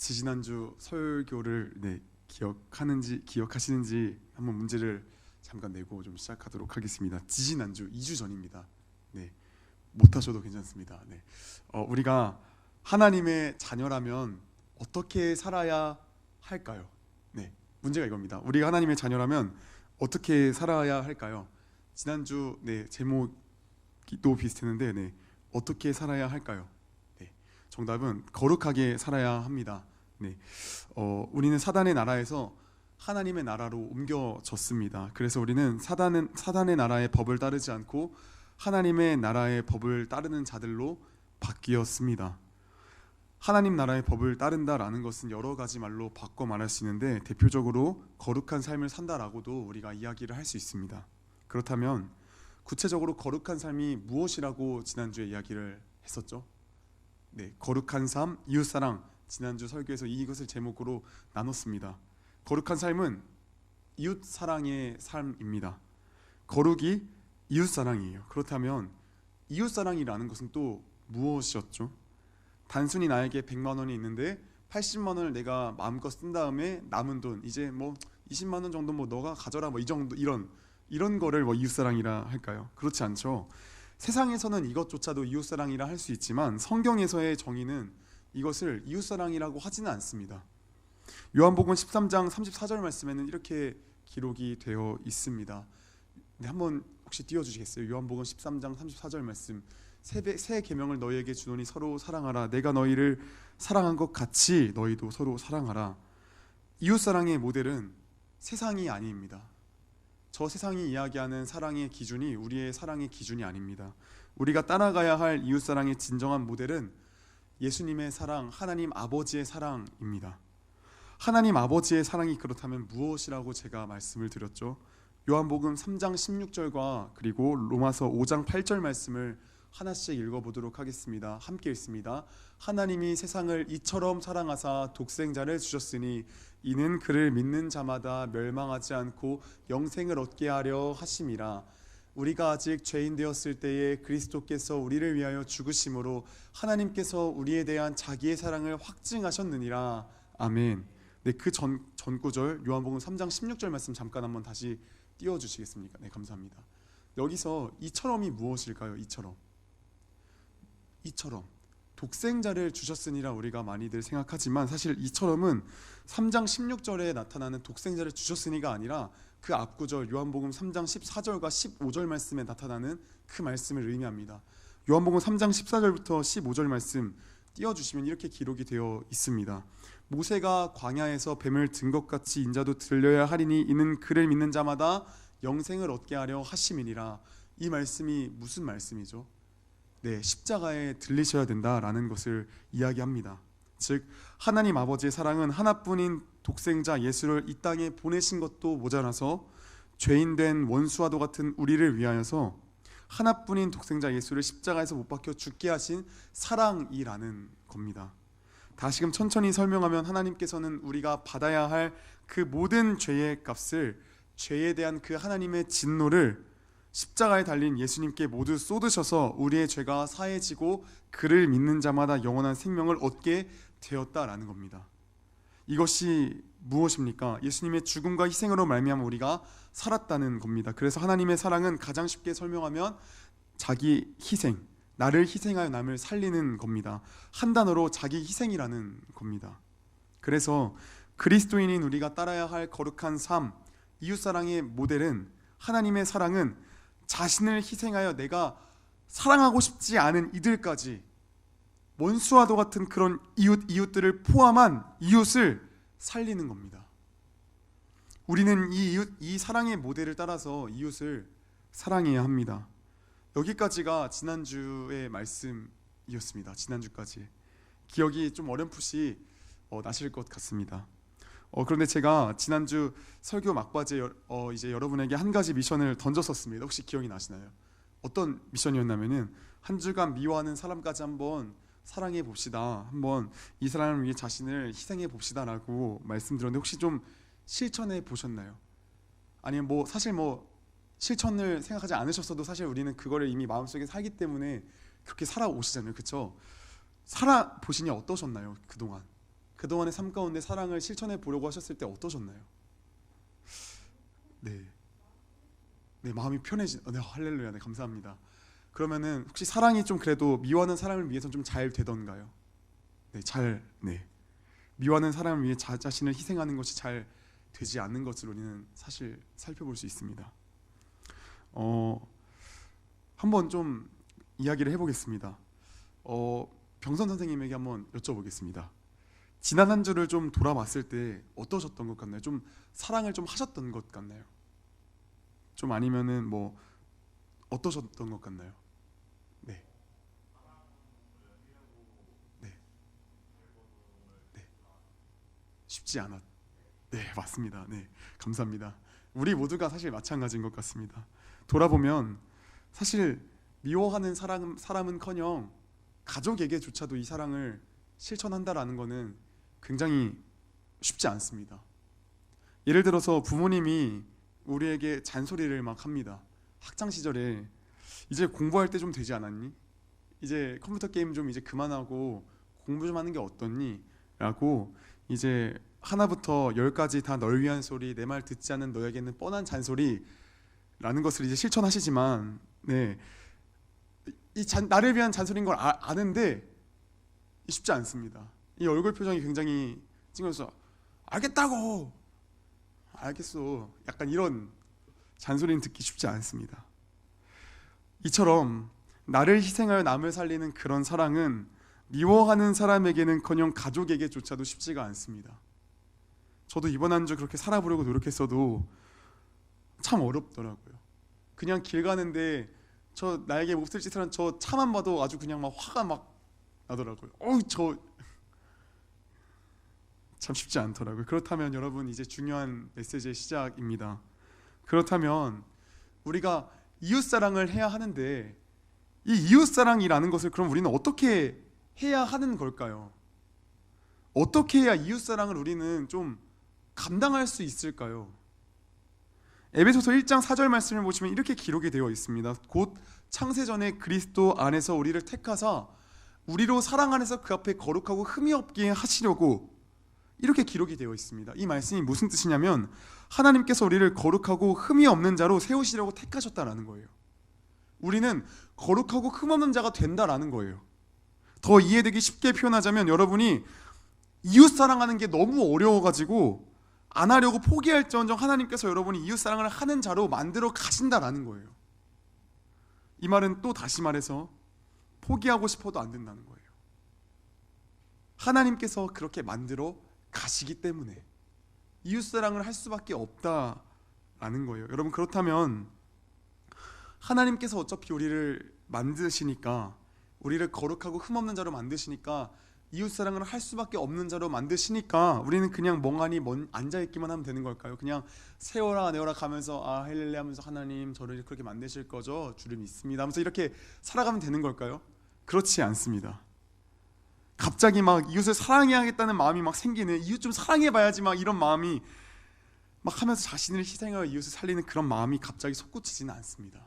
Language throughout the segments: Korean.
지지난주 설교를 기억하시는지 한번 문제를 잠깐 내고 좀 시작하도록 하겠습니다. 지지난주 2주 전입니다. 못하셔도 괜찮습니다. 우리가 하나님의 자녀라면 어떻게 살아야 할까요? 문제가 이겁니다. 우리가 하나님의 자녀라면 어떻게 살아야 할까요? 지난주 제목도 비슷했는데 어떻게 살아야 할까요? 정답은 거룩하게 살아야 합니다. 우리는 사단의 나라에서 하나님의 나라로 옮겨졌습니다. 그래서 우리는 사단의 나라의 법을 따르지 않고 하나님의 나라의 법을 따르는 자들로 바뀌었습니다. 하나님 나라의 법을 따른다라는 것은 여러 가지 말로 바꿔 말할 수 있는데 대표적으로 거룩한 삶을 산다라고도 우리가 이야기를 할 수 있습니다. 그렇다면 구체적으로 거룩한 삶이 무엇이라고 지난주에 이야기를 했었죠? 거룩한 삶, 이웃사랑. 지난주 설교에서 이것을 제목으로 나눴습니다. 거룩한 삶은 이웃사랑의 삶입니다. 거룩이 이웃사랑이에요. 그렇다면 이웃사랑이라는 것은 또 무엇이었죠? 단순히 나에게 100만 원이 있는데 80만 원을 내가 마음껏 쓴 다음에 남은 돈 이제 20만 원 정도 너가 가져라 이 정도 이런 거를 이웃사랑이라 할까요? 그렇지 않죠. 세상에서는 이것조차도 이웃사랑이라 할 수 있지만 성경에서의 정의는 이것을 이웃사랑이라고 하지는 않습니다. 요한복음 13장 34절 말씀에는 이렇게 기록이 되어 있습니다. 한번 혹시 띄워주시겠어요? 요한복음 13장 34절 말씀. 새 계명을 너희에게 주노니 서로 사랑하라. 내가 너희를 사랑한 것 같이 너희도 서로 사랑하라. 이웃사랑의 모델은 세상이 아닙니다. 저 세상이 이야기하는 사랑의 기준이 우리의 사랑의 기준이 아닙니다. 우리가 따라가야 할 이웃사랑의 진정한 모델은 예수님의 사랑, 하나님 아버지의 사랑입니다. 하나님 아버지의 사랑이 그렇다면 무엇이라고 제가 말씀을 드렸죠? 요한복음 3장 16절과 그리고 로마서 5장 8절 말씀을 하나씩 읽어보도록 하겠습니다. 함께 읽습니다. 하나님이 세상을 이처럼 사랑하사 독생자를 주셨으니 이는 그를 믿는 자마다 멸망하지 않고 영생을 얻게 하려 하심이라. 우리가 아직 죄인 되었을 때에 그리스도께서 우리를 위하여 죽으심으로 하나님께서 우리에 대한 자기의 사랑을 확증하셨느니라. 아멘. 그 전 구절 요한복음 3장 16절 말씀 잠깐 한번 다시 띄워주시겠습니까? 감사합니다. 여기서 이처럼이 무엇일까요? 이처럼 독생자를 주셨으니라 우리가 많이들 생각하지만 사실 이처럼은 3장 16절에 나타나는 독생자를 주셨으니가 아니라 그 앞구절 요한복음 3장 14절과 15절 말씀에 나타나는 그 말씀을 의미합니다. 요한복음 3장 14절부터 15절 말씀 띄워주시면 이렇게 기록이 되어 있습니다. 모세가 광야에서 뱀을 든 것 같이 인자도 들려야 하리니 이는 그를 믿는 자마다 영생을 얻게 하려 하심이니라. 이 말씀이 무슨 말씀이죠? 십자가에 들리셔야 된다라는 것을 이야기합니다. 즉 하나님 아버지의 사랑은 하나뿐인 독생자 예수를 이 땅에 보내신 것도 모자라서 죄인된 원수와도 같은 우리를 위하여서 하나뿐인 독생자 예수를 십자가에서 못 박혀 죽게 하신 사랑이라는 겁니다. 다시금 천천히 설명하면 하나님께서는 우리가 받아야 할 그 모든 죄의 값을, 죄에 대한 그 하나님의 진노를 십자가에 달린 예수님께 모두 쏟으셔서 우리의 죄가 사해지고 그를 믿는 자마다 영원한 생명을 얻게 되었다라는 겁니다. 이것이 무엇입니까? 예수님의 죽음과 희생으로 말미암아 우리가 살았다는 겁니다. 그래서 하나님의 사랑은 가장 쉽게 설명하면 자기 희생, 나를 희생하여 남을 살리는 겁니다. 한 단어로 자기 희생이라는 겁니다. 그래서 그리스도인인 우리가 따라야 할 거룩한 삶, 이웃사랑의 모델은, 하나님의 사랑은 자신을 희생하여 내가 사랑하고 싶지 않은 이들까지, 원수와도 같은 그런 이웃들을 포함한 이웃을 살리는 겁니다. 우리는 이 사랑의 모델을 따라서 이웃을 사랑해야 합니다. 여기까지가 지난주의 말씀이었습니다. 지난주까지. 기억이 좀 어렴풋이 나실 것 같습니다. 그런데 제가 지난주 설교 막바지에 이제 여러분에게 한 가지 미션을 던졌었습니다. 혹시 기억이 나시나요? 어떤 미션이었냐면은 한 주간 미워하는 사람까지 한번 사랑해 봅시다. 한번 이 사람을 위해 자신을 희생해 봅시다라고 말씀드렸는데 혹시 좀 실천해 보셨나요? 아니면 사실 실천을 생각하지 않으셨어도 사실 우리는 그거를 이미 마음속에 살기 때문에 그렇게 살아오시잖아요. 그렇죠? 살아보시니 어떠셨나요? 그동안 그동안의 삶 가운데 사랑을 실천해 보려고 하셨을 때 어떠셨나요? 네, 네, 마음이 편해진. 네, 할렐루야, 네, 감사합니다. 그러면은 혹시 사랑이 좀 그래도 미워하는 사람을 위해서 좀 잘 되던가요? 네, 네. 미워하는 사람을 위해 자신을 희생하는 것이 잘 되지 않는 것을 우리는 사실 살펴볼 수 있습니다. 한번 좀 이야기를 해보겠습니다. 병선 선생님에게 한번 여쭤보겠습니다. 지난 한 주를 좀 돌아봤을 때 어떠셨던 것 같나요? 좀 사랑을 좀 하셨던 것 같나요? 좀 아니면은 뭐 어떠셨던 것 같나요? 네, 네, 네. 쉽지 않았. 네, 맞습니다. 네, 감사합니다. 우리 모두가 사실 마찬가지인 것 같습니다. 돌아보면 사실 미워하는 사람은커녕 가족에게조차도 이 사랑을 실천한다라는 것은 굉장히 쉽지 않습니다. 예를 들어서 부모님이 우리에게 잔소리를 막 합니다. 학창 시절에 이제 공부할 때 좀 되지 않았니? 이제 컴퓨터 게임 좀 이제 그만하고 공부 좀 하는 게 어떻니? 라고 이제 하나부터 열까지 다 널 위한 소리, 내 말 듣지 않는 너에게는 뻔한 잔소리라는 것을 이제 실천하시지만, 네, 나를 위한 잔소리인 걸 아는데 쉽지 않습니다. 이 얼굴 표정이 굉장히 찡그려서 알겠다고, 알겠어, 약간 이런 잔소리는 듣기 쉽지 않습니다. 이처럼 나를 희생하여 남을 살리는 그런 사랑은 미워하는 사람에게는커녕 가족에게조차도 쉽지가 않습니다. 저도 이번 한 주 그렇게 살아보려고 노력했어도 참 어렵더라고요. 그냥 길 가는데 나에게 몹쓸 짓을 한 저 차만 봐도 아주 그냥 막 화가 막 나더라고요. 저 참 쉽지 않더라고요. 그렇다면 여러분, 이제 중요한 메시지의 시작입니다. 그렇다면 우리가 이웃사랑을 해야 하는데 이 이웃사랑이라는 것을 그럼 우리는 어떻게 해야 하는 걸까요? 어떻게 해야 이웃사랑을 우리는 좀 감당할 수 있을까요? 에베소서 1장 4절 말씀을 보시면 이렇게 기록이 되어 있습니다. 곧 창세전에 그리스도 안에서 우리를 택하사 우리로 사랑 안에서 그 앞에 거룩하고 흠이 없게 하시려고, 이렇게 기록이 되어 있습니다. 이 말씀이 무슨 뜻이냐면 하나님께서 우리를 거룩하고 흠이 없는 자로 세우시려고 택하셨다라는 거예요. 우리는 거룩하고 흠 없는 자가 된다라는 거예요. 더 이해되기 쉽게 표현하자면 여러분이 이웃사랑하는 게 너무 어려워가지고 안 하려고 포기할지언정 하나님께서 여러분이 이웃사랑을 하는 자로 만들어 가신다라는 거예요. 이 말은 또 다시 말해서 포기하고 싶어도 안 된다는 거예요. 하나님께서 그렇게 만들어 가시기 때문에 이웃사랑을 할 수밖에 없다라는 거예요. 여러분, 그렇다면 하나님께서 어차피 우리를 만드시니까, 우리를 거룩하고 흠없는 자로 만드시니까, 이웃사랑을 할 수밖에 없는 자로 만드시니까 우리는 그냥 멍하니 앉아있기만 하면 되는 걸까요? 그냥 세워라 내워라 가면서 할렐루야 하면서 하나님 저를 그렇게 만드실 거죠? 주를 믿습니다 하면서 이렇게 살아가면 되는 걸까요? 그렇지 않습니다. 갑자기 막 이웃을 사랑해야겠다는 마음이 막 생기는, 이웃 좀 사랑해봐야지 막 이런 마음이 막 하면서 자신을 희생하여 이웃을 살리는 그런 마음이 갑자기 솟구치지는 않습니다.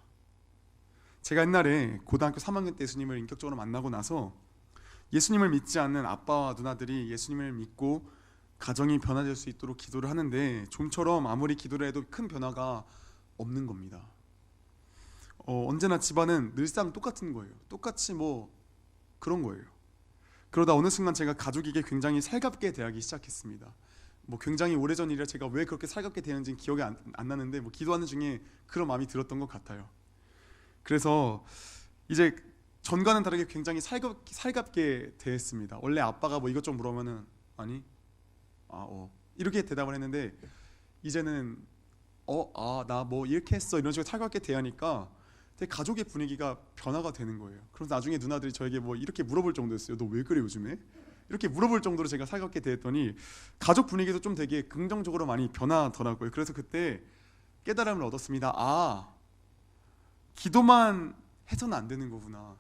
제가 옛날에 고등학교 3학년 때 예수님을 인격적으로 만나고 나서 예수님을 믿지 않는 아빠와 누나들이 예수님을 믿고 가정이 변화될 수 있도록 기도를 하는데 좀처럼 아무리 기도를 해도 큰 변화가 없는 겁니다. 언제나 집안은 늘상 똑같은 거예요. 똑같이 뭐 그런 거예요. 그러다 어느 순간 제가 가족에게 굉장히 살갑게 대하기 시작했습니다. 뭐 굉장히 오래전 일이라 제가 왜 그렇게 살갑게 대하는지는 기억이 안 나는데 뭐 기도하는 중에 그런 마음이 들었던 것 같아요. 그래서 이제 전과는 다르게 굉장히 살갑게 대했습니다. 원래 아빠가 뭐 이것저것 물어보면은 아니, 이렇게 대답을 했는데 이제는 나 뭐 이렇게 했어 이런 식으로 살갑게 대하니까 되게 가족의 분위기가 변화가 되는 거예요. 그래서 나중에 누나들이 저에게 뭐 이렇게 물어볼 정도였어요. 너 왜 그래 요즘에? 이렇게 물어볼 정도로 제가 살갑게 대했더니 가족 분위기도 좀 되게 긍정적으로 많이 변하더라고요. 그래서 그때 깨달음을 얻었습니다. 기도만 해서는 안 되는 거구나.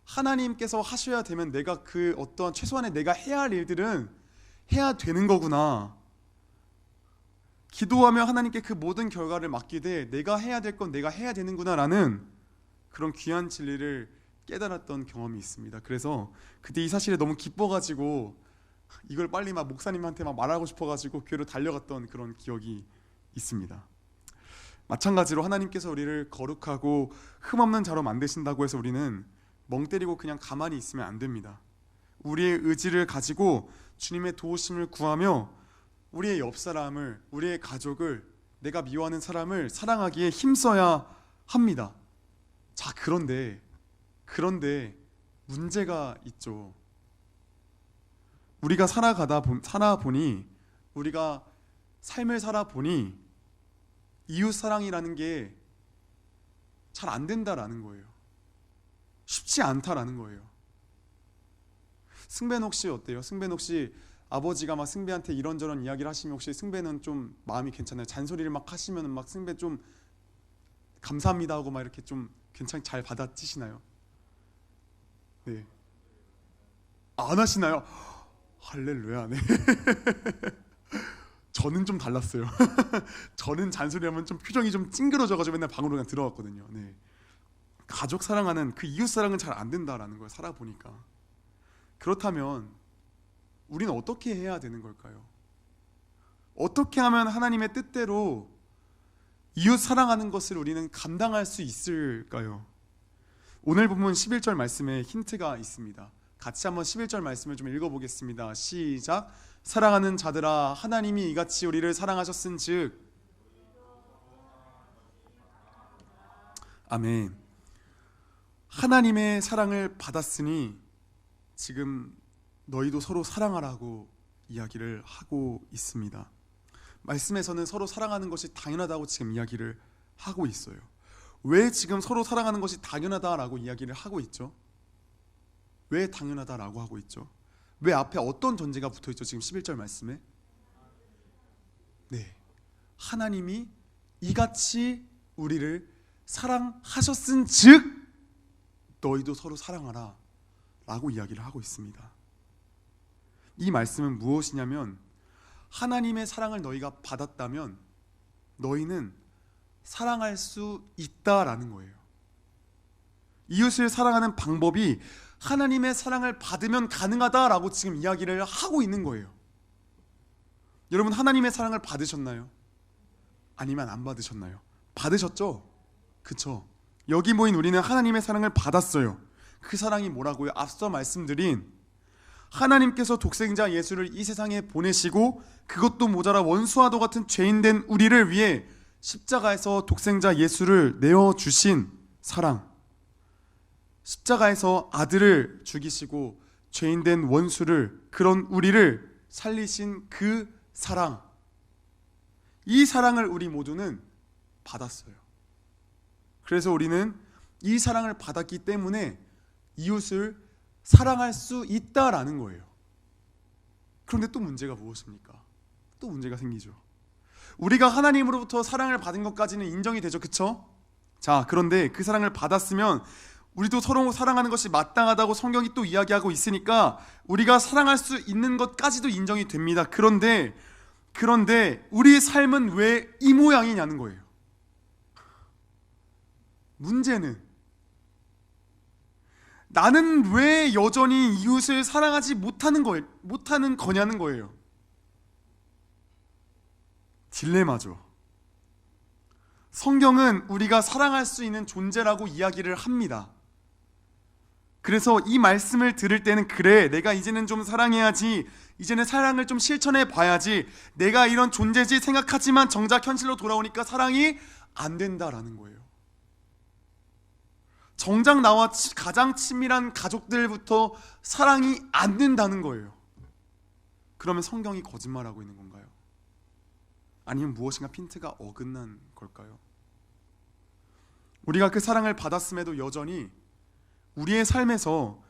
하나님께서 하셔야 되면 내가 그 어떠한 최소한의 내가 해야 할 일들은 해야 되는 거구나. 기도하며 하나님께 그 모든 결과를 맡기되 내가 해야 될 건 내가 해야 되는구나라는 그런 귀한 진리를 깨달았던 경험이 있습니다. 그래서 그때 이 사실에 너무 기뻐가지고 이걸 빨리 막 목사님한테 막 말하고 싶어가지고 교회로 달려갔던 그런 기억이 있습니다. 마찬가지로 하나님께서 우리를 거룩하고 흠없는 자로 만드신다고 해서 우리는 멍 때리고 그냥 가만히 있으면 안 됩니다. 우리의 의지를 가지고 주님의 도우심을 구하며 우리의 옆 사람을, 우리의 가족을, 내가 미워하는 사람을 사랑하기에 힘써야 합니다. 자, 그런데 문제가 있죠. 우리가 살아보니, 우리가 삶을 살아보니 이웃 사랑이라는 게 잘 안 된다라는 거예요. 쉽지 않다라는 거예요. 승배는 혹시 어때요? 승배는 혹시 아버지가 막 승배한테 이런저런 이야기를 하시면 혹시 승배는 좀 마음이 괜찮아요? 잔소리를 막 하시면 막 승배 좀 감사합니다 하고 막 이렇게 좀 괜찮게 잘 받아치시나요? 네. 안 하시나요? 할렐루야. 네. 저는 좀 달랐어요. 저는 잔소리하면 좀 표정이 좀 찡그러져가지고 맨날 방으로 그냥 들어갔거든요. 네. 가족 사랑하는 그 이웃 사랑은 잘 안 된다라는 걸 살아보니까. 그렇다면 우리는 어떻게 해야 되는 걸까요? 어떻게 하면 하나님의 뜻대로 이웃 사랑하는 것을 우리는 감당할 수 있을까요? 오늘 본문 11절 말씀에 힌트가 있습니다. 같이 한번 11절 말씀을 좀 읽어보겠습니다. 시작. 사랑하는 자들아, 하나님이 이같이 우리를 사랑하셨은즉. 아멘. 하나님의 사랑을 받았으니 지금 너희도 서로 사랑하라고 이야기를 하고 있습니다. 말씀에서는 서로 사랑하는 것이 당연하다고 지금 이야기를 하고 있어요. 왜 지금 서로 사랑하는 것이 당연하다라고 이야기를 하고 있죠? 왜 당연하다라고 하고 있죠? 왜 앞에 어떤 전제가 붙어있죠? 지금 11절 말씀에 네, 하나님이 이같이 우리를 사랑하셨은즉 너희도 서로 사랑하라 라고 이야기를 하고 있습니다. 이 말씀은 무엇이냐면 하나님의 사랑을 너희가 받았다면 너희는 사랑할 수 있다라는 거예요. 이웃을 사랑하는 방법이 하나님의 사랑을 받으면 가능하다라고 지금 이야기를 하고 있는 거예요. 여러분, 하나님의 사랑을 받으셨나요? 아니면 안 받으셨나요? 받으셨죠? 그쵸? 여기 모인 우리는 하나님의 사랑을 받았어요. 그 사랑이 뭐라고요? 앞서 말씀드린 하나님께서 독생자 예수를 이 세상에 보내시고 그것도 모자라 원수와도 같은 죄인된 우리를 위해 십자가에서 독생자 예수를 내어주신 사랑, 십자가에서 아들을 죽이시고 죄인된 원수를, 그런 우리를 살리신 그 사랑, 이 사랑을 우리 모두는 받았어요. 그래서 우리는 이 사랑을 받았기 때문에 이웃을 사랑할 수 있다라는 거예요. 그런데 또 문제가 무엇입니까? 또 문제가 생기죠. 우리가 하나님으로부터 사랑을 받은 것까지는 인정이 되죠. 그쵸? 자, 그런데 그 사랑을 받았으면 우리도 서로 사랑하는 것이 마땅하다고 성경이 또 이야기하고 있으니까 우리가 사랑할 수 있는 것까지도 인정이 됩니다. 그런데 우리의 삶은 왜 이 모양이냐는 거예요. 문제는 나는 왜 여전히 이웃을 사랑하지 못하는 거냐는 거예요. 딜레마죠. 성경은 우리가 사랑할 수 있는 존재라고 이야기를 합니다. 그래서 이 말씀을 들을 때는 그래, 내가 이제는 좀 사랑해야지, 이제는 사랑을 좀 실천해 봐야지, 내가 이런 존재지 생각하지만 정작 현실로 돌아오니까 사랑이 안 된다라는 거예요. 정작 나와 가장 친밀한 가족들부터 사랑이 안 된다는 거예요. 그러면 성경이 거짓말하고 있는 건가요? 아니면 무엇인가 핀트가 어긋난 걸까요? 우리가 그 사랑을 받았음에도 여전히 우리의 삶에서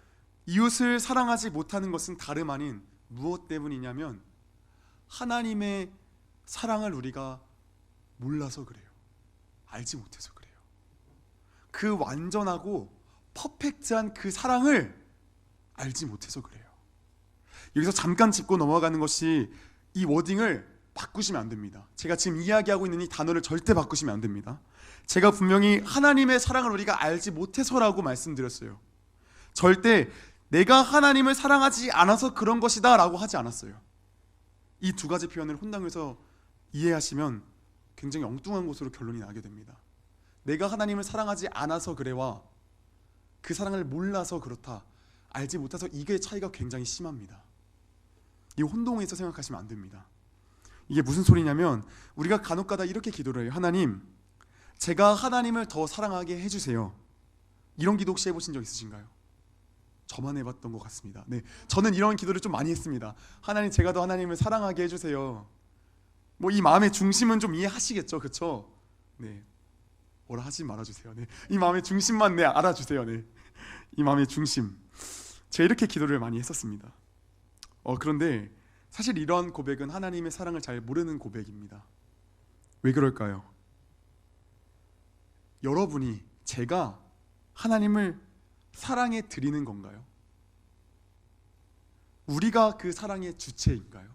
이웃을 사랑하지 못하는 것은 다름 아닌 무엇 때문이냐면 하나님의 사랑을 우리가 몰라서 그래요. 알지 못해서 그래요. 그 완전하고 퍼펙트한 그 사랑을 알지 못해서 그래요. 여기서 잠깐 짚고 넘어가는 것이, 이 워딩을 바꾸시면 안 됩니다. 제가 지금 이야기하고 있는 이 단어를 절대 바꾸시면 안 됩니다. 제가 분명히 하나님의 사랑을 우리가 알지 못해서라고 말씀드렸어요. 절대 내가 하나님을 사랑하지 않아서 그런 것이다 라고 하지 않았어요. 이 두 가지 표현을 혼당해서 이해하시면 굉장히 엉뚱한 곳으로 결론이 나게 됩니다. 내가 하나님을 사랑하지 않아서 그래와 그 사랑을 몰라서 그렇다, 알지 못해서, 이게 차이가 굉장히 심합니다. 이 혼동해서 생각하시면 안 됩니다. 이게 무슨 소리냐면, 우리가 간혹가다 이렇게 기도를 해요. 하나님, 제가 하나님을 더 사랑하게 해주세요. 이런 기도 혹시 해보신 적 있으신가요? 저만 해봤던 것 같습니다. 네, 저는 이런 기도를 좀 많이 했습니다. 하나님, 제가 더 하나님을 사랑하게 해주세요. 뭐 이 마음의 중심은 좀 이해하시겠죠, 그렇죠? 네, 뭐라 하지 말아주세요. 네, 이 마음의 중심만 네 알아주세요. 네, 이 마음의 중심. 제가 이렇게 기도를 많이 했었습니다. 그런데 사실 이런 고백은 하나님의 사랑을 잘 모르는 고백입니다. 왜 그럴까요? 여러분이, 제가 하나님을 사랑해 드리는 건가요? 우리가 그 사랑의 주체인가요?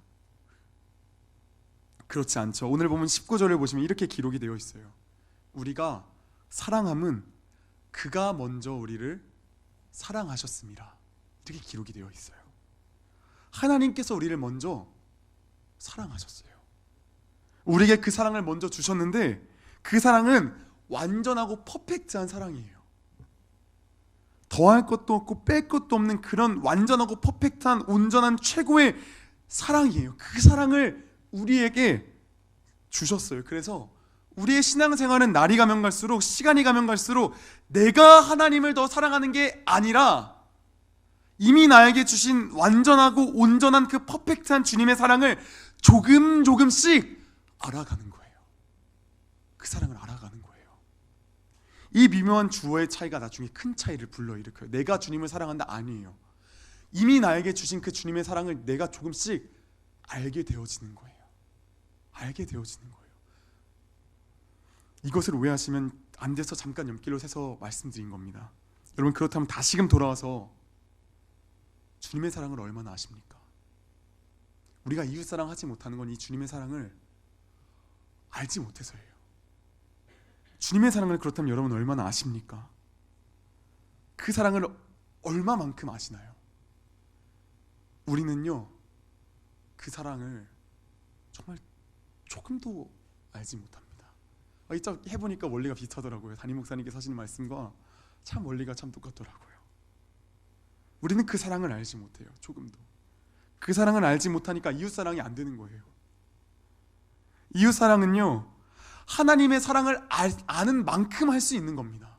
그렇지 않죠. 오늘 보면 19절을 보시면 이렇게 기록이 되어 있어요. 우리가 사랑함은 그가 먼저 우리를 사랑하셨습니다. 이렇게 기록이 되어 있어요. 하나님께서 우리를 먼저 사랑하셨어요. 우리에게 그 사랑을 먼저 주셨는데, 그 사랑은 완전하고 퍼펙트한 사랑이에요. 더할 것도 없고 뺄 것도 없는 그런 완전하고 퍼펙트한 온전한 최고의 사랑이에요. 그 사랑을 우리에게 주셨어요. 그래서 우리의 신앙생활은 날이 가면 갈수록, 시간이 가면 갈수록 내가 하나님을 더 사랑하는 게 아니라 이미 나에게 주신 완전하고 온전한 그 퍼펙트한 주님의 사랑을 조금씩 알아가는 거예요. 그 사랑을 알아가는 거예요. 이 미묘한 주어의 차이가 나중에 큰 차이를 불러일으켜요. 내가 주님을 사랑한다 아니에요. 이미 나에게 주신 그 주님의 사랑을 내가 조금씩 알게 되어지는 거예요. 알게 되어지는 거예요. 이것을 오해하시면 안 돼서 잠깐 연길로 새서 말씀드린 겁니다. 여러분, 그렇다면 다시금 돌아와서 주님의 사랑을 얼마나 아십니까? 우리가 이웃사랑 하지 못하는 건 이 주님의 사랑을 알지 못해서예요. 주님의 사랑을 그렇다면 여러분 얼마나 아십니까? 그 사랑을 얼마만큼 아시나요? 우리는요, 그 사랑을 정말 조금도 알지 못합니다. 이쪽 해보니까 원리가 비슷하더라고요. 담임 목사님께서 하시는 말씀과 참 원리가 참 똑같더라고요. 우리는 그 사랑을 알지 못해요. 조금도. 그 사랑을 알지 못하니까 이웃사랑이 안 되는 거예요. 이웃사랑은요, 하나님의 사랑을 아는 만큼 할 수 있는 겁니다.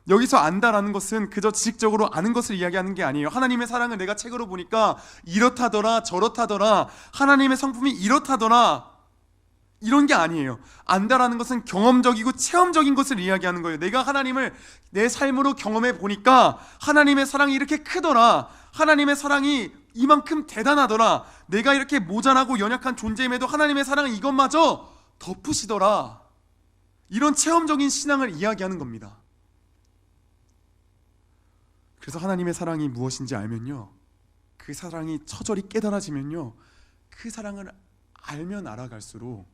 여기서 안다라는 것은 그저 지식적으로 아는 것을 이야기하는 게 아니에요. 하나님의 사랑을 내가 책으로 보니까 이렇다더라 저렇다더라, 하나님의 성품이 이렇다더라, 이런 게 아니에요. 안다라는 것은 경험적이고 체험적인 것을 이야기하는 거예요. 내가 하나님을 내 삶으로 경험해 보니까 하나님의 사랑이 이렇게 크더라, 하나님의 사랑이 이만큼 대단하더라, 내가 이렇게 모자라고 연약한 존재임에도 하나님의 사랑은 이것마저 덮으시더라, 이런 체험적인 신앙을 이야기하는 겁니다. 그래서 하나님의 사랑이 무엇인지 알면요, 그 사랑이 처절히 깨달아지면요, 그 사랑을 알면 알아갈수록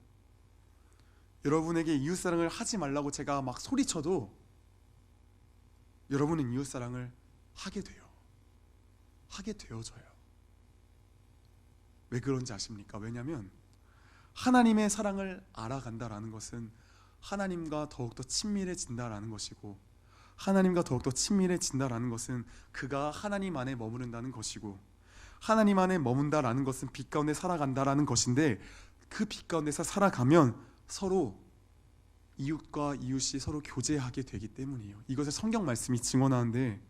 여러분에게 이웃사랑을 하지 말라고 제가 막 소리쳐도 여러분은 이웃사랑을 하게 돼요. 하게 되어져요. 왜 그런지 아십니까? 왜냐하면 하나님의 사랑을 알아간다라는 것은 하나님과 더욱더 친밀해진다라는 것이고, 하나님과 더욱더 친밀해진다라는 것은 그가 하나님 안에 머무른다는 것이고, 하나님 안에 머문다라는 것은 빛 가운데 살아간다라는 것인데, 그 빛 가운데서 살아가면 서로 이웃과 이웃이 서로 교제하게 되기 때문이에요. 이것을 성경 말씀이 증언하는데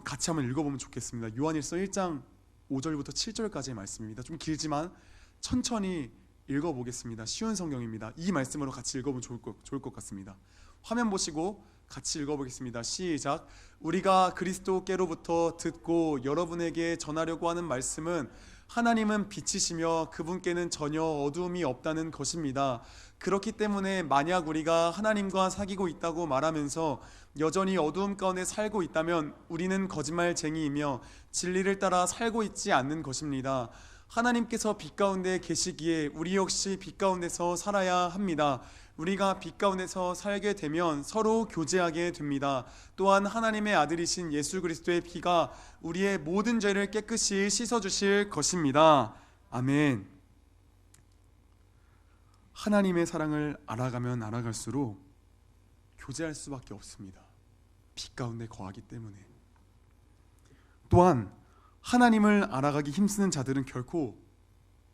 같이 한번 읽어보면 좋겠습니다. 요한일서 1장 5절부터 7절까지의 말씀입니다. 좀 길지만 천천히 읽어보겠습니다. 쉬운 성경입니다. 이 말씀으로 같이 읽어보면 좋을 것 같습니다. 화면 보시고 같이 읽어보겠습니다. 시작. 우리가 그리스도께로부터 듣고 여러분에게 전하려고 하는 말씀은 하나님은 빛이시며 그분께는 전혀 어두움이 없다는 것입니다. 그렇기 때문에 만약 우리가 하나님과 사귀고 있다고 말하면서 여전히 어두움 가운데 살고 있다면 우리는 거짓말쟁이이며 진리를 따라 살고 있지 않는 것입니다. 하나님께서 빛 가운데 계시기에 우리 역시 빛 가운데서 살아야 합니다. 우리가 빛 가운데서 살게 되면 서로 교제하게 됩니다. 또한 하나님의 아들이신 예수 그리스도의 피가 우리의 모든 죄를 깨끗이 씻어주실 것입니다. 아멘. 하나님의 사랑을 알아가면 알아갈수록 교제할 수밖에 없습니다. 빛 가운데 거하기 때문에. 또한 하나님을 알아가기 힘쓰는 자들은 결코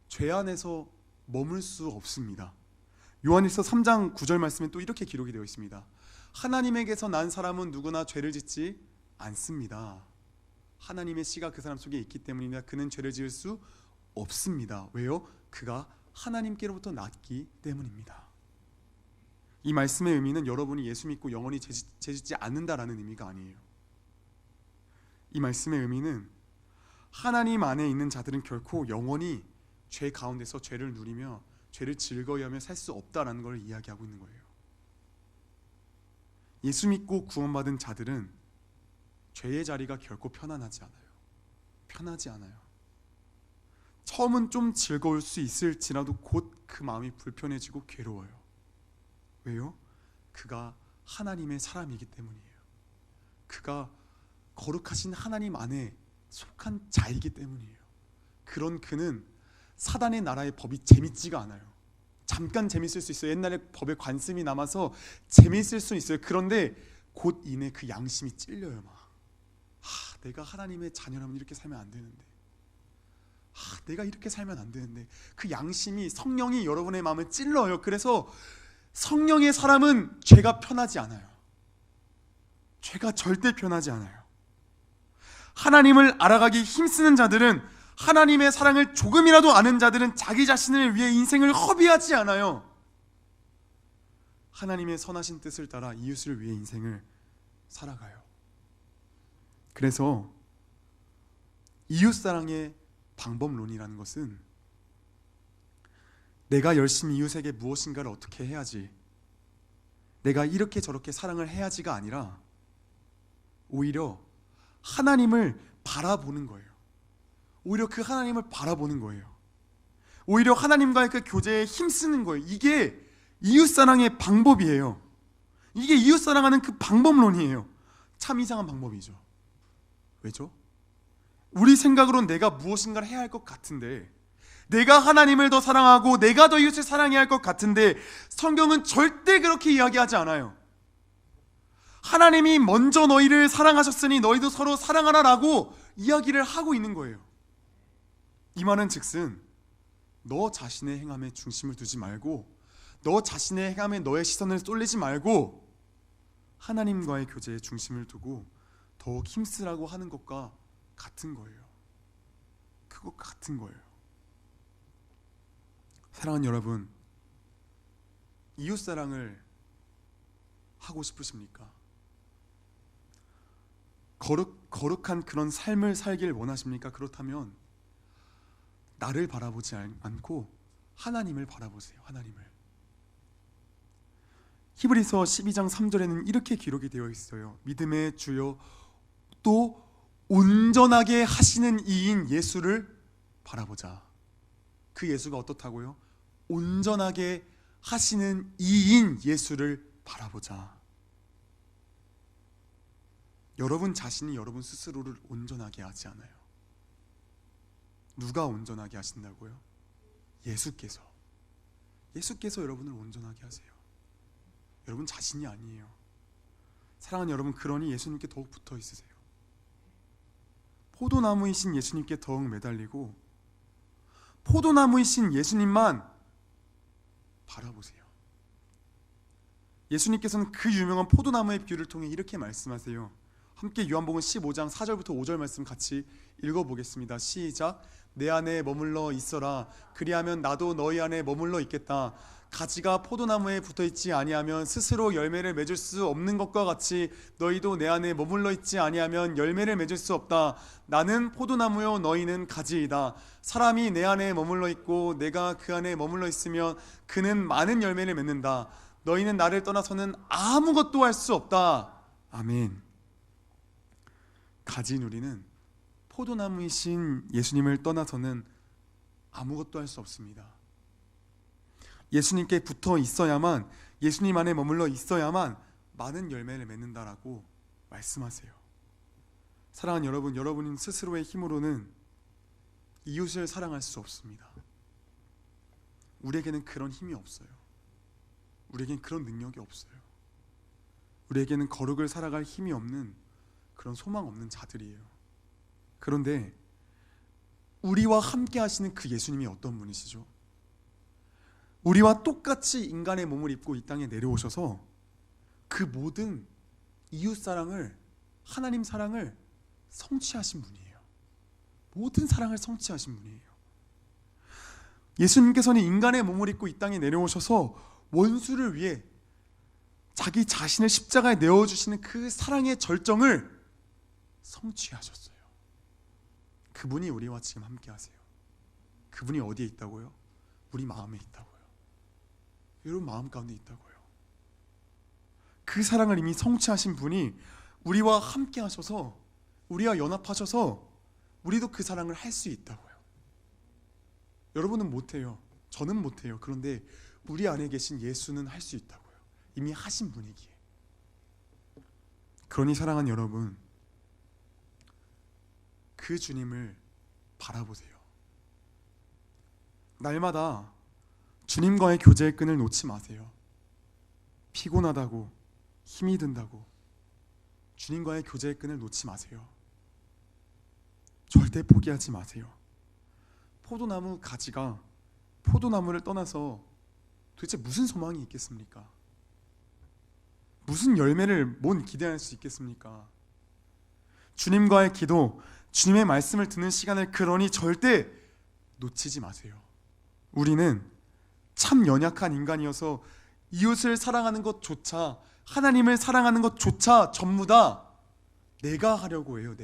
죄 안에서 머물 수 없습니다. 요한일서 3장 9절 말씀에 또 이렇게 기록이 되어 있습니다. 하나님에게서 난 사람은 누구나 죄를 짓지 않습니다. 하나님의 씨가 그 사람 속에 있기 때문입니다. 그는 죄를 지을 수 없습니다. 왜요? 그가 하나님께로부터 났기 때문입니다. 이 말씀의 의미는 여러분이 예수 믿고 영원히 죄 짓지 않는다라는 의미가 아니에요. 이 말씀의 의미는 하나님 안에 있는 자들은 결코 영원히 죄 가운데서 죄를 누리며 죄를 즐거워하며 살 수 없다라는 걸 이야기하고 있는 거예요. 예수 믿고 구원받은 자들은 죄의 자리가 결코 편안하지 않아요. 처음은 좀 즐거울 수 있을지라도 곧 그 마음이 불편해지고 괴로워요. 왜요? 그가 하나님의 사람이기 때문이에요. 그가 거룩하신 하나님 안에 속한 자이기 때문이에요. 그런 그는 사단의 나라의 법이 재밌지가 않아요. 잠깐 재밌을 수 있어요. 옛날에 법에 관심이 남아서 재밌을 수 있어요. 그런데 곧 이내 그 양심이 찔려요. 내가 하나님의 자녀라면 이렇게 살면 안 되는데, 내가 이렇게 살면 안 되는데, 그 양심이, 성령이 여러분의 마음을 찔러요. 그래서 성령의 사람은 죄가 편하지 않아요. 죄가 절대 편하지 않아요. 하나님을 알아가기 힘쓰는 자들은, 하나님의 사랑을 조금이라도 아는 자들은 자기 자신을 위해 인생을 허비하지 않아요. 하나님의 선하신 뜻을 따라 이웃을 위해 인생을 살아가요. 그래서 이웃사랑의 방법론이라는 것은 내가 열심히 이웃에게 무엇인가를 어떻게 해야지, 내가 이렇게 저렇게 사랑을 해야지가 아니라 오히려 하나님을 바라보는 거예요. 오히려 그 하나님을 바라보는 거예요. 오히려 하나님과의 그 교제에 힘쓰는 거예요. 이게 이웃사랑의 방법이에요. 이게 이웃사랑하는 그 방법론이에요. 참 이상한 방법이죠. 왜죠? 우리 생각으로는 내가 무엇인가를 해야 할 것 같은데, 내가 하나님을 더 사랑하고 내가 더 이웃을 사랑해야 할 것 같은데, 성경은 절대 그렇게 이야기하지 않아요. 하나님이 먼저 너희를 사랑하셨으니 너희도 서로 사랑하라라고 이야기를 하고 있는 거예요. 이 말은 즉슨 너 자신의 행함에 중심을 두지 말고, 너 자신의 행함에 너의 시선을 쏠리지 말고 하나님과의 교제에 중심을 두고 더욱 힘쓰라고 하는 것과 같은 거예요. 그것 같은 거예요. 사랑하는 여러분, 이웃사랑을 하고 싶으십니까? 거룩한 그런 삶을 살길 원하십니까? 그렇다면 나를 바라보지 않고 하나님을 바라보세요. 하나님을. 히브리서 12장 3절에는 이렇게 기록이 되어 있어요. 믿음의 주요 또 온전하게 하시는 이인 예수를 바라보자. 그 예수가 어떻다고요? 온전하게 하시는 이인 예수를 바라보자. 여러분 자신이 여러분 스스로를 온전하게 하지 않아요. 누가 온전하게 하신다고요? 예수께서 여러분을 온전하게 하세요. 여러분 자신이 아니에요. 사랑하는 여러분, 그러니 예수님께 더욱 붙어 있으세요. 포도나무이신 예수님께 더욱 매달리고 포도나무이신 예수님만 바라보세요. 예수님께서는 그 유명한 포도나무의 비유를 통해 이렇게 말씀하세요. 함께 요한복음 15장 4절부터 5절 말씀 같이 읽어보겠습니다. 시작. 내 안에 머물러 있어라. 그리하면 나도 너희 안에 머물러 있겠다. 가지가 포도나무에 붙어있지 아니하면 스스로 열매를 맺을 수 없는 것과 같이 너희도 내 안에 머물러 있지 아니하면 열매를 맺을 수 없다. 나는 포도나무요 너희는 가지이다. 사람이 내 안에 머물러 있고 내가 그 안에 머물러 있으면 그는 많은 열매를 맺는다. 너희는 나를 떠나서는 아무것도 할 수 없다. 아멘. 가지누리는 포도나무이신 예수님을 떠나서는 아무것도 할 수 없습니다. 예수님께 붙어 있어야만 예수님 안에 머물러 있어야만 많은 열매를 맺는다라고 말씀하세요. 사랑하는 여러분, 여러분 스스로의 힘으로는 이웃을 사랑할 수 없습니다. 우리에게는 그런 힘이 없어요. 우리에게는 그런 능력이 없어요. 우리에게는 거룩을 살아갈 힘이 없는 그런 소망 없는 자들이에요. 그런데 우리와 함께 하시는 그 예수님이 어떤 분이시죠? 우리와 똑같이 인간의 몸을 입고 이 땅에 내려오셔서 그 모든 이웃 사랑을, 하나님 사랑을 성취하신 분이에요. 모든 사랑을 성취하신 분이에요. 예수님께서는 인간의 몸을 입고 이 땅에 내려오셔서 원수를 위해 자기 자신을 십자가에 내어주시는 그 사랑의 절정을 성취하셨어요. 그분이 우리와 지금 함께 하세요. 그분이 어디에 있다고요? 우리 마음에 있다고요. 여러분 마음 가운데 있다고요. 그 사랑을 이미 성취하신 분이 우리와 함께 하셔서, 우리와 연합하셔서 우리도 그 사랑을 할 수 있다고요. 여러분은 못해요. 저는 못해요. 그런데 우리 안에 계신 예수는 할 수 있다고요. 이미 하신 분이기에. 그러니 사랑하는 여러분, 그 주님을 바라보세요. 날마다 주님과의 교제의 끈을 놓지 마세요. 피곤하다고, 힘이 든다고 주님과의 교제의 끈을 놓지 마세요. 절대 포기하지 마세요. 포도나무 가지가 포도나무를 떠나서 도대체 무슨 소망이 있겠습니까? 무슨 열매를 뭔 기대할 수 있겠습니까? 주님과의 기도, 주님의 말씀을 듣는 시간을 그러니 절대 놓치지 마세요. 우리는 참 연약한 인간이어서 이웃을 사랑하는 것조차, 하나님을 사랑하는 것조차 전부 다 내가 하려고 해요.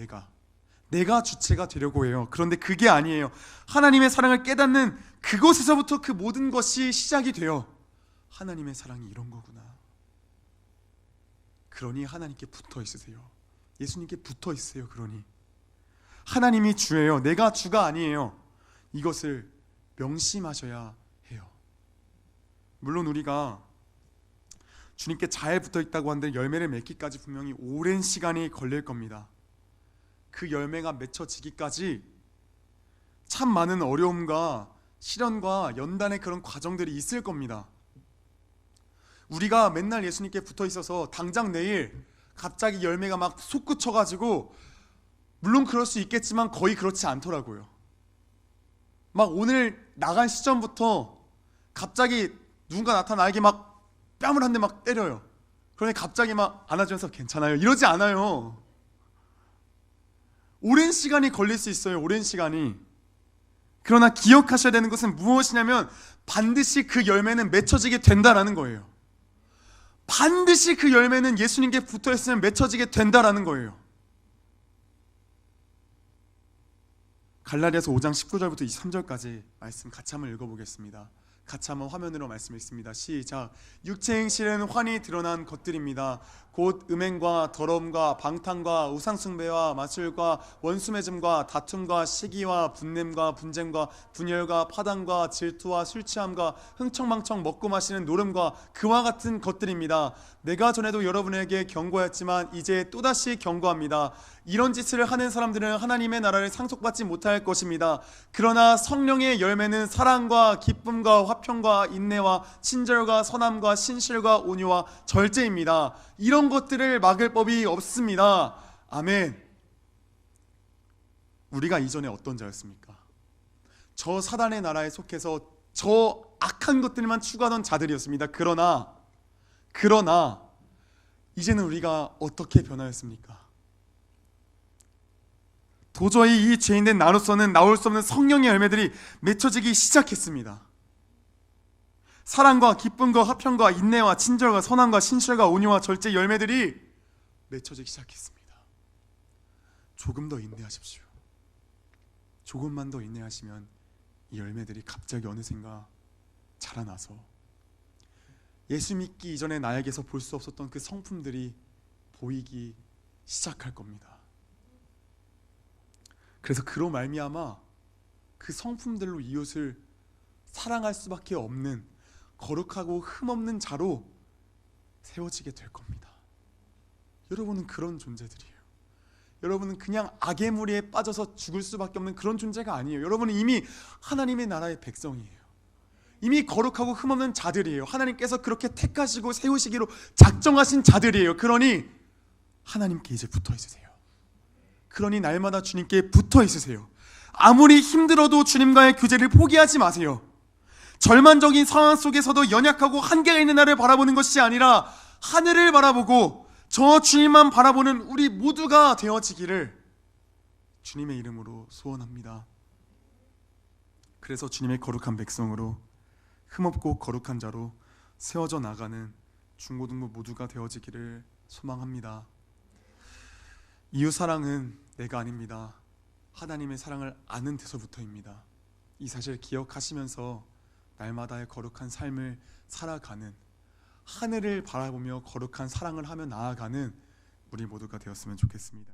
내가 주체가 되려고 해요. 그런데 그게 아니에요. 하나님의 사랑을 깨닫는 그곳에서부터 그 모든 것이 시작이 돼요. 하나님의 사랑이 이런 거구나. 그러니 하나님께 붙어 있으세요. 예수님께 붙어 있으세요. 그러니 하나님이 주예요. 내가 주가 아니에요. 이것을 명심하셔야 해요. 물론 우리가 주님께 잘 붙어 있다고 한들 열매를 맺기까지 분명히 오랜 시간이 걸릴 겁니다. 그 열매가 맺혀지기까지 참 많은 어려움과 시련과 연단의 그런 과정들이 있을 겁니다. 우리가 맨날 예수님께 붙어 있어서 당장 내일 갑자기 열매가 막 솟구쳐가지고, 물론 그럴 수 있겠지만 거의 그렇지 않더라고요. 막 오늘 나간 시점부터 갑자기 누군가 나타나게 막 뺨을 한 대 막 때려요. 그러니 갑자기 막 안아주면서 괜찮아요 이러지 않아요. 오랜 시간이 걸릴 수 있어요. 오랜 시간이. 그러나 기억하셔야 되는 것은 무엇이냐면 반드시 그 열매는 맺혀지게 된다라는 거예요. 반드시 그 열매는 예수님께 붙어있으면 맺혀지게 된다라는 거예요. 갈라디아서 5장 19절부터 23절까지 말씀 같이 한번 읽어보겠습니다. 같이 한번 화면으로 말씀 읽습니다. 시작. 육체 행실은 환히 드러난 것들입니다. 곧 음행과 더러움과 방탕과 우상숭배와 마술과 원수매즘과 다툼과 시기와 분냄과 분쟁과 분열과 파당과 질투와 술취함과 흥청망청 먹고 마시는 노름과 그와 같은 것들입니다. 내가 전에도 여러분에게 경고했지만 이제 또다시 경고합니다. 이런 짓을 하는 사람들은 하나님의 나라를 상속받지 못할 것입니다. 그러나 성령의 열매는 사랑과 기쁨과 화평과 인내와 친절과 선함과 신실과 온유와 절제입니다. 이런 것들을 막을 법이 없습니다. 아멘. 우리가 이전에 어떤 자였습니까? 저 사단의 나라에 속해서 저 악한 것들만 추구하던 자들이었습니다. 그러나 이제는 우리가 어떻게 변하였습니까? 도저히 이 죄인된 나로서는 나올 수 없는 성령의 열매들이 맺혀지기 시작했습니다. 사랑과 기쁨과 화평과 인내와 친절과 선함과 신실과 온유와 절제 열매들이 맺혀지기 시작했습니다. 조금 더 인내하십시오. 조금만 더 인내하시면 이 열매들이 갑자기 어느샌가 자라나서 예수 믿기 이전에 나에게서 볼 수 없었던 그 성품들이 보이기 시작할 겁니다. 그래서 그로 말미암아 그 성품들로 이웃을 사랑할 수밖에 없는 거룩하고 흠없는 자로 세워지게 될 겁니다. 여러분은 그런 존재들이에요. 여러분은 그냥 악의 무리에 빠져서 죽을 수밖에 없는 그런 존재가 아니에요. 여러분은 이미 하나님의 나라의 백성이에요. 이미 거룩하고 흠없는 자들이에요. 하나님께서 그렇게 택하시고 세우시기로 작정하신 자들이에요. 그러니 하나님께 이제 붙어 있으세요. 그러니 날마다 주님께 붙어 있으세요. 아무리 힘들어도 주님과의 교제를 포기하지 마세요. 절망적인 상황 속에서도 연약하고 한계가 있는 나를 바라보는 것이 아니라 하늘을 바라보고 저 주님만 바라보는 우리 모두가 되어지기를 주님의 이름으로 소원합니다. 그래서 주님의 거룩한 백성으로 흠없고 거룩한 자로 세워져 나가는 중고등부 모두가 되어지기를 소망합니다. 이웃사랑은 내가 아닙니다. 하나님의 사랑을 아는 데서부터입니다. 이 사실 기억하시면서 날마다의 거룩한 삶을 살아가는, 하늘을 바라보며 거룩한 사랑을 하며 나아가는 우리 모두가 되었으면 좋겠습니다.